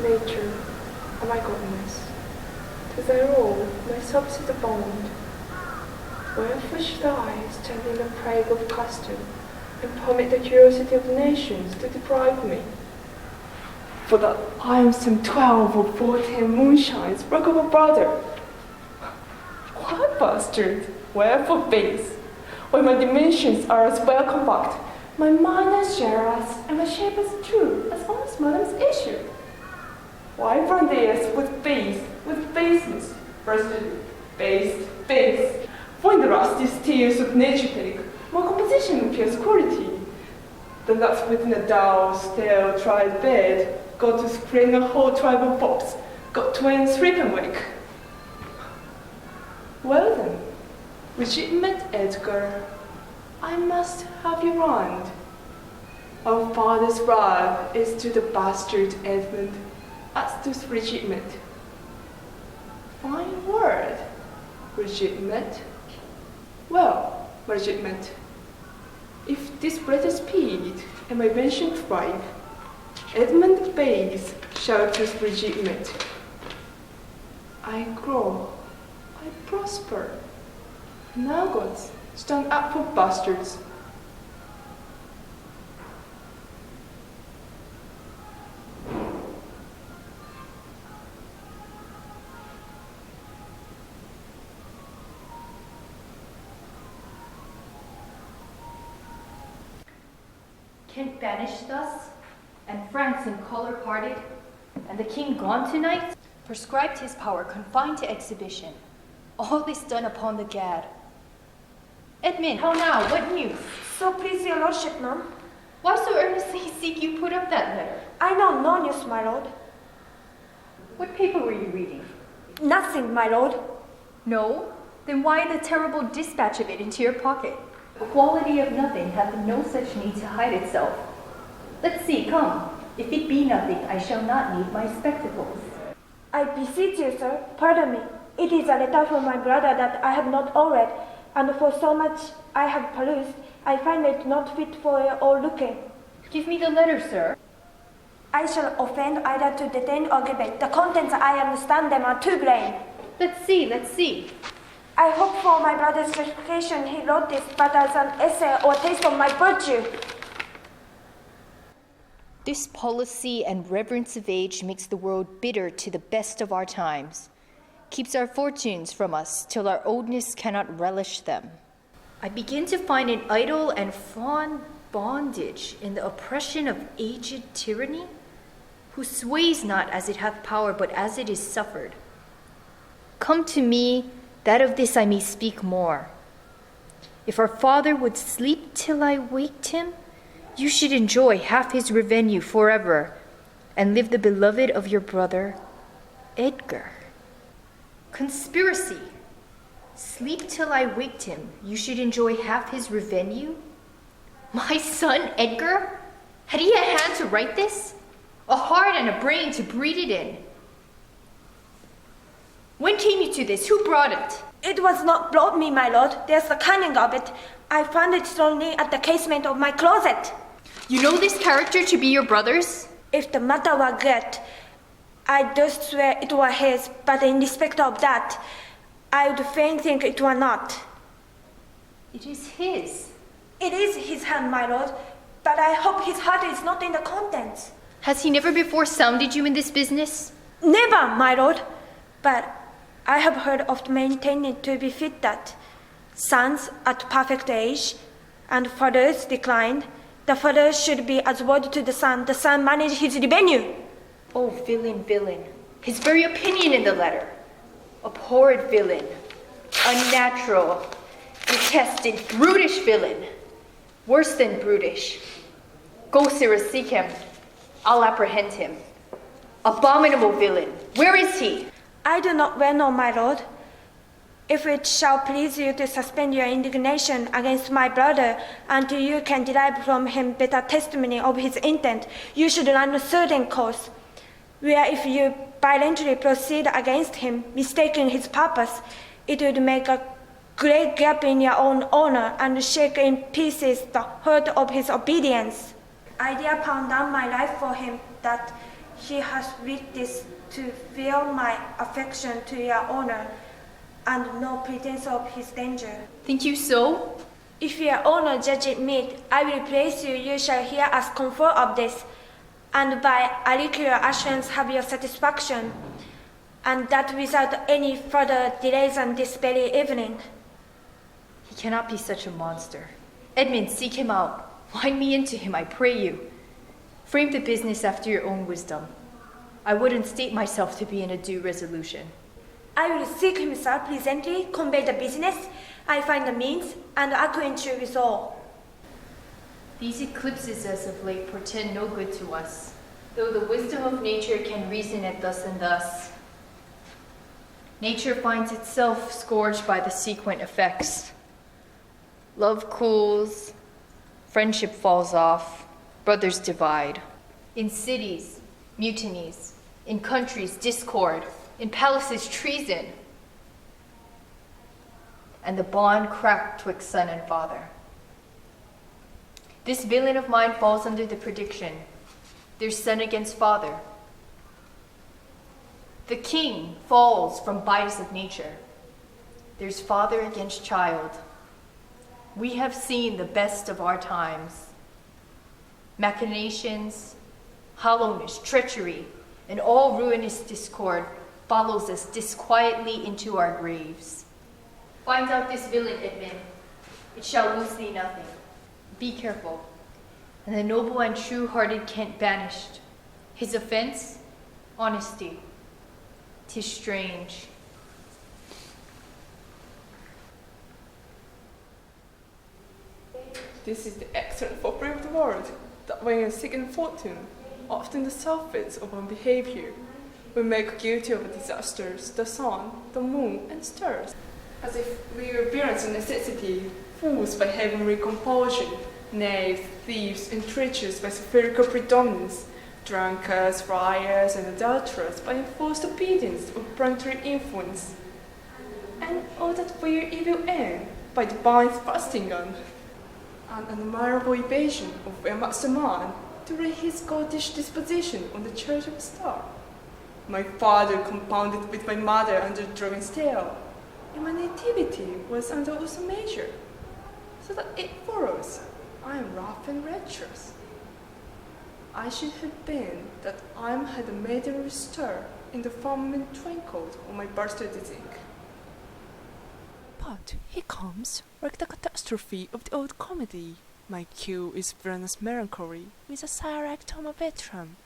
nature, and my godliness. To thy role, my substitute bond. Wherefore should I stand in the plague of custom, and permit the curiosity of the nations to deprive me? For that I am some 12 or 14 moonshines, broke of a brother. What bastard? Wherefore base? When my dimensions are as well compact, my mind as generous, and my shape as true as honest madam's issue. Why burn theirs with baseness, base? For in the rusty steels of nature take, my composition appears quality. Then that's within a dull, stale, tried bed, got to spring a whole tribe of pops, got twain sleep and wake. Well then, legitimate Edgar, I must have you round. Our father's wrath is to the bastard Edmund, as to legitimate. Fine word, legitimate. Well, legitimate. If this breath speed and my invention thrive, Edmund Bays shall choose legitimate. I grow, I prosper. Now gods, stand up for bastards. Kent banished thus, and France in color parted, and the king gone tonight, prescribed his power confined to exhibition. All this done upon the gad. Edmund, how now? What news? So please your lordship, ma'am. Why so earnestly seek you put up that letter? I know no news, my lord. What paper were you reading? Nothing, my lord. No? Then why the terrible dispatch of it into your pocket? The quality of nothing hath no such need to hide itself. Let's see, come. If it be nothing, I shall not need my spectacles. I beseech you, sir, pardon me. It is a letter from my brother that I have not all read, and for so much I have perused, I find it not fit for all looking. Give me the letter, sir. I shall offend either to detain or give it. The contents, I understand them, are too plain. Let's see. I hope for my brother's gratification he wrote this, but as an essay or taste of my virtue. This policy and reverence of age makes the world bitter to the best of our times, keeps our fortunes from us till our oldness cannot relish them. I begin to find an idle and fond bondage in the oppression of aged tyranny, who sways not as it hath power, but as it is suffered. Come to me, that of this I may speak more. If our father would sleep till I waked him, you should enjoy half his revenue forever, and live the beloved of your brother, Edgar. Conspiracy. Sleep till I waked him, you should enjoy half his revenue? My son, Edgar? Had he a hand to write this? A heart and a brain to breed it in? When came you to this? Who brought it? It was not brought me, my lord. There's the cunning of it. I found it only at the casement of my closet. You know this character to be your brother's? If the matter were good, I do swear it were his, but in respect of that, I would fain think it were not. It is his. It is his hand, my lord, but I hope his heart is not in the contents. Has he never before sounded you in this business? Never, my lord, but I have heard of maintaining to be fit that sons at perfect age and fathers declined, the father should be as word to the son manage his revenue. Oh, villain. His very opinion in the letter. Abhorred villain. Unnatural. Detested, brutish villain. Worse than brutish. Go, Sarah, seek him. I'll apprehend him. Abominable villain. Where is he? I do not well know, my lord. If it shall please you to suspend your indignation against my brother until you can derive from him better testimony of his intent, you should run a certain course, where if you violently proceed against him, mistaking his purpose, it would make a great gap in your own honor and shake in pieces the heart of his obedience. I dare pound down my life for him that he has wished this to feel my affection to your honor and no pretense of his danger. Think you so? If your honor judge it meet, I will praise you. You shall hear us comfort of this, and by adequate assurance have your satisfaction, and that without any further delays on this very evening. He cannot be such a monster. Edmund, seek him out. Wind me into him, I pray you. Frame the business after your own wisdom. I wouldn't state myself to be in a due resolution. I will seek him, sir, presently, convey the business, I find the means, and acquaint you with all. These eclipses as of late portend no good to us, though the wisdom of nature can reason it thus and thus. Nature finds itself scourged by the sequent effects. Love cools, friendship falls off, brothers divide. In cities, mutinies. In countries, discord. In palaces, treason. And the bond cracked twixt son and father. This villain of mine falls under the prediction. There's son against father. The king falls from bias of nature. There's father against child. We have seen the best of our times. Machinations, hollowness, treachery, and all ruinous discord follows us disquietly into our graves. Find out this villain, Edmund. It shall lose thee nothing. Be careful. And the noble and true-hearted Kent banished. His offense? Honesty. 'Tis strange. This is the excellent folklore of the world, that when you seek in fortune, often the surface of our behavior will make guilty of disasters the sun, the moon, and stars. As if we were parents of necessity, fools by heavenly compulsion, knaves, thieves, and treacherous by spherical predominance, drunkards, liars, and adulterers by enforced obedience or peremptory influence, and all that for your evil end by divine fasting on an admirable evasion of a mastermind to lay his goddish disposition on the church of a star. My father compounded with my mother under dragon's tail, and my nativity was under also measure, so that it follows I am rough and treacherous. I should have been that I had a maiden stir in the firmament twinkled on my birthday zinc. But he comes like the catastrophe of the old comedy. My cue is villainous melancholy with a syrac tone of veteran.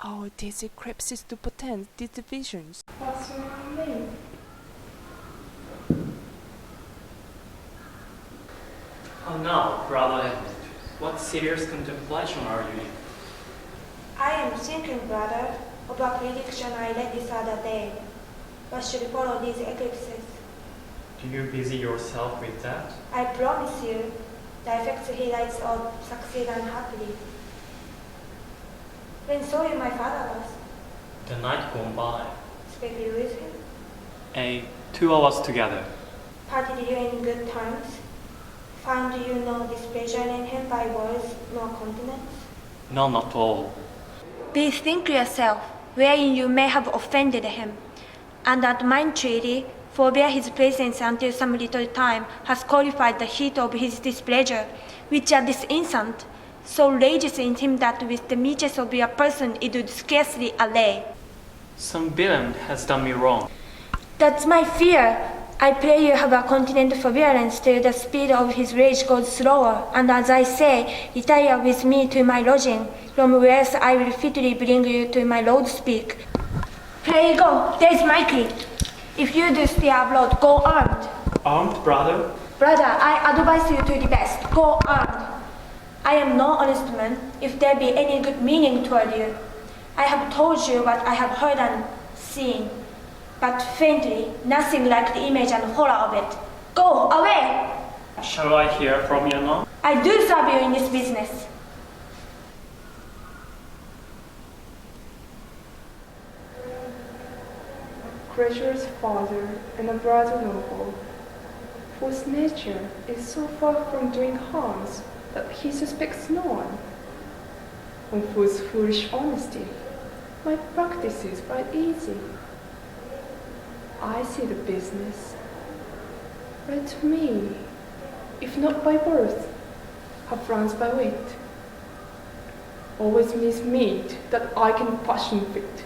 All these eclipses to portend these divisions. What's your name? Oh no, brother Edmund, what serious contemplation are you in? I am thinking, brother, of a prediction I read this other day. What should follow these eclipses? Do you busy yourself with that? I promise you, the effects he writes will succeed unhappily. When saw you my father last? The night gone by. Speak you with him? 2 hours together. Parted you in good terms? Found you no displeasure in him by words nor countenance? None at all. Bethink yourself, wherein you may have offended him, and at my entreaty, forbear his presence until some little time has qualified the heat of his displeasure, which at this instant so rages in him that with the meekness of your person it would scarcely allay. Some villain has done me wrong. That's my fear. I pray you have a continent forbearance till the speed of his rage goes slower, and as I say, retire with me to my lodging, from whence I will fitly bring you to my lord speak. Pray go, there is my key. If you do stay abroad, go armed. Armed, brother? Brother, I advise you to the best. Go armed. I am no honest man, if there be any good meaning toward you. I have told you what I have heard and seen, but faintly, nothing like the image and horror of it. Go away! Shall I hear from you now? I do serve you in this business. Gracious father and a brother noble, whose nature is so far from doing harms that he suspects no one, on whose foolish honesty My practice is right easy. I see the business. Let me, if not by birth, have runs by wit. Always miss meat that I can passion fit.